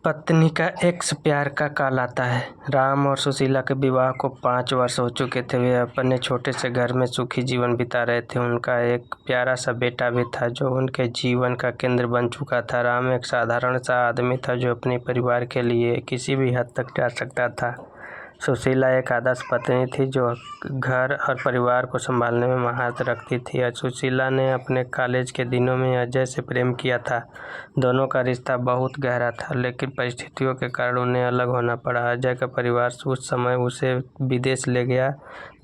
पत्नी का एक्स प्यार का कॉल आता है। राम और सुशीला के विवाह को 5 वर्ष हो चुके थे। वे अपने छोटे से घर में सुखी जीवन बिता रहे थे। उनका एक प्यारा सा बेटा भी था जो उनके जीवन का केंद्र बन चुका था। राम एक साधारण सा आदमी था जो अपने परिवार के लिए किसी भी हद तक जा सकता था। सुशीला एक आदर्श पत्नी थी जो घर और परिवार को संभालने में महारत रखती थी। सुशीला ने अपने कॉलेज के दिनों में अजय से प्रेम किया था। दोनों का रिश्ता बहुत गहरा था, लेकिन परिस्थितियों के कारण उन्हें अलग होना पड़ा। अजय का परिवार उस समय उसे विदेश ले गया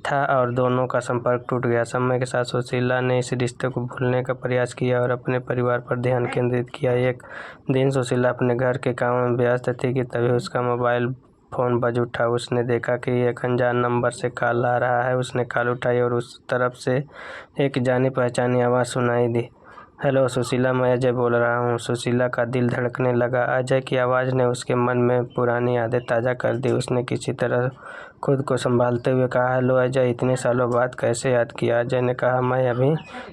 था और दोनों का संपर्क टूट गया। समय के साथ सुशीला ने इस रिश्ते को भूलने का प्रयास किया और अपने परिवार पर ध्यान केंद्रित किया। एक दिन सुशीला अपने घर के काम में व्यस्त थी कि तभी उसका मोबाइल फ़ोन बज उठा। उसने देखा कि एक अनजान नंबर से कॉल आ रहा है। उसने कॉल उठाई और उस तरफ से एक जानी पहचानी आवाज़ सुनाई दी। हेलो सुशीला, मैं अजय बोल रहा हूँ। सुशीला का दिल धड़कने लगा। अजय की आवाज़ ने उसके मन में पुरानी यादें ताज़ा कर दी। उसने किसी तरह खुद को संभालते हुए कहा, हेलो अजय, इतने सालों बाद कैसे याद किया? अजय ने कहा, मैं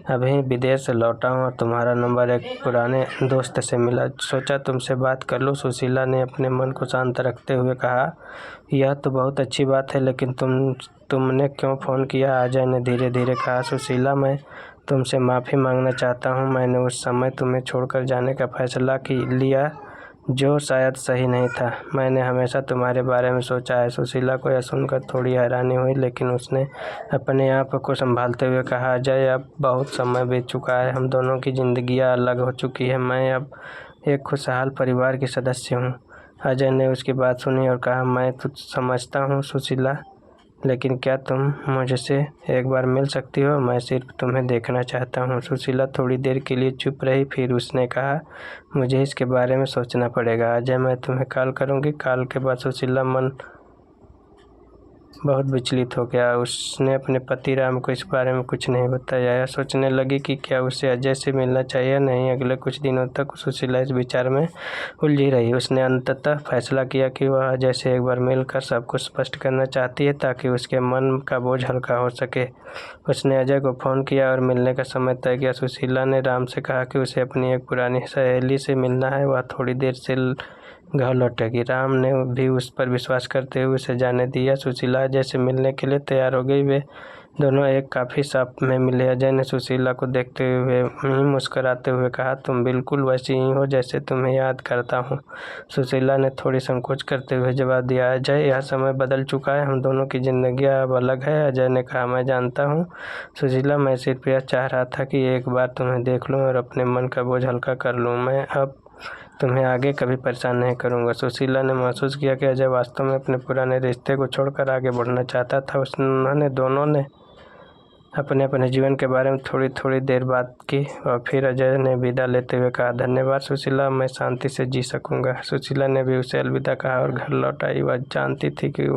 अभी विदेश से लौटा हूँ और तुम्हारा नंबर एक पुराने दोस्त से मिला। सोचा तुमसे बात कर लूँ। सुशीला ने अपने मन को शांत रखते हुए कहा, यह तो बहुत अच्छी बात है, लेकिन तुमने क्यों फ़ोन किया? अजय ने धीरे धीरे कहा, सुशीला, मैं तुमसे माफ़ी मांगना चाहता हूँ। मैंने उस समय तुम्हें छोड़कर जाने का फैसला लिया जो शायद सही नहीं था। मैंने हमेशा तुम्हारे बारे में सोचा है। सुशीला को यह सुनकर थोड़ी हैरानी हुई, लेकिन उसने अपने आप को संभालते हुए कहा, अजय, अब बहुत समय बीत चुका है। हम दोनों की ज़िंदगियाँ अलग हो चुकी है। मैं अब एक खुशहाल परिवार की सदस्य हूँ। अजय ने उसकी बात सुनी और कहा, मैं तो समझता हूँ सुशीला, लेकिन क्या तुम मुझसे एक बार मिल सकती हो? मैं सिर्फ तुम्हें देखना चाहता हूँ। सुशीला थोड़ी देर के लिए चुप रही, फिर उसने कहा, मुझे इसके बारे में सोचना पड़ेगा। अजय, मैं तुम्हें कॉल करूँगी। कॉल के बाद सुशीला मन बहुत विचलित हो गया। उसने अपने पति राम को इस बारे में कुछ नहीं बताया। सोचने लगी कि क्या उसे अजय से मिलना चाहिए या नहीं। अगले कुछ दिनों तक सुशीला इस विचार में उलझी रही। उसने अंततः फैसला किया कि वह अजय से एक बार मिलकर सब कुछ स्पष्ट करना चाहती है, ताकि उसके मन का बोझ हल्का हो सके। उसने अजय को फ़ोन किया और मिलने का समय तय किया। सुशीला ने राम से कहा कि उसे अपनी एक पुरानी सहेली से मिलना है। वह थोड़ी देर से घर लौटेगी। राम ने भी उस पर विश्वास करते हुए उसे जाने दिया। सुशीला अजय से मिलने के लिए तैयार हो गई। वे दोनों एक कॉफ़ी शॉप में मिले। अजय ने सुशीला को देखते हुए मुस्कुराते हुए कहा, तुम बिल्कुल वैसी ही हो जैसे तुम्हें याद करता हूँ। सुशीला ने थोड़ी संकोच करते हुए जवाब दिया, अजय, यह समय बदल चुका है। हम दोनों की ज़िंदगियाँ अब अलग है। अजय ने कहा, मैं जानता हूँ सुशीला, मैं सिर्फ यह चाह रहा था कि एक बार तुम्हें देख लूँ और अपने मन का बोझ हल्का कर लूँ। मैं अब तुम्हें आगे कभी परेशान नहीं करूंगा। सुशीला ने महसूस किया कि अजय वास्तव में अपने पुराने रिश्ते को छोड़कर आगे बढ़ना चाहता था। उन्होंने दोनों ने अपने अपने जीवन के बारे में थोड़ी थोड़ी देर बात की और फिर अजय ने विदा लेते हुए कहा, धन्यवाद सुशीला, मैं शांति से जी सकूंगा। सुशीला ने भी उसे अलविदा कहा और घर लौट आई। वह जानती थी कि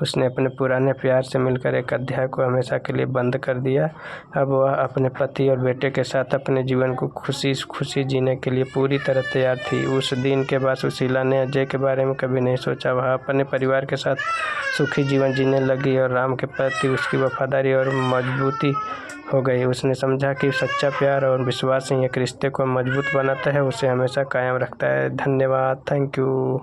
उसने अपने पुराने प्यार से मिलकर एक अध्याय को हमेशा के लिए बंद कर दिया। अब वह अपने पति और बेटे के साथ अपने जीवन को खुशी खुशी जीने के लिए पूरी तरह तैयार थी। उस दिन के बाद सुशीला ने अजय के बारे में कभी नहीं सोचा। वह अपने परिवार के साथ सुखी जीवन जीने लगी और राम के प्रति उसकी वफादारी और मजबूती हो गई। उसने समझा कि सच्चा प्यार और विश्वास ही एक रिश्ते को मजबूत बनाता है, उसे हमेशा कायम रखता है। धन्यवाद। Thank you.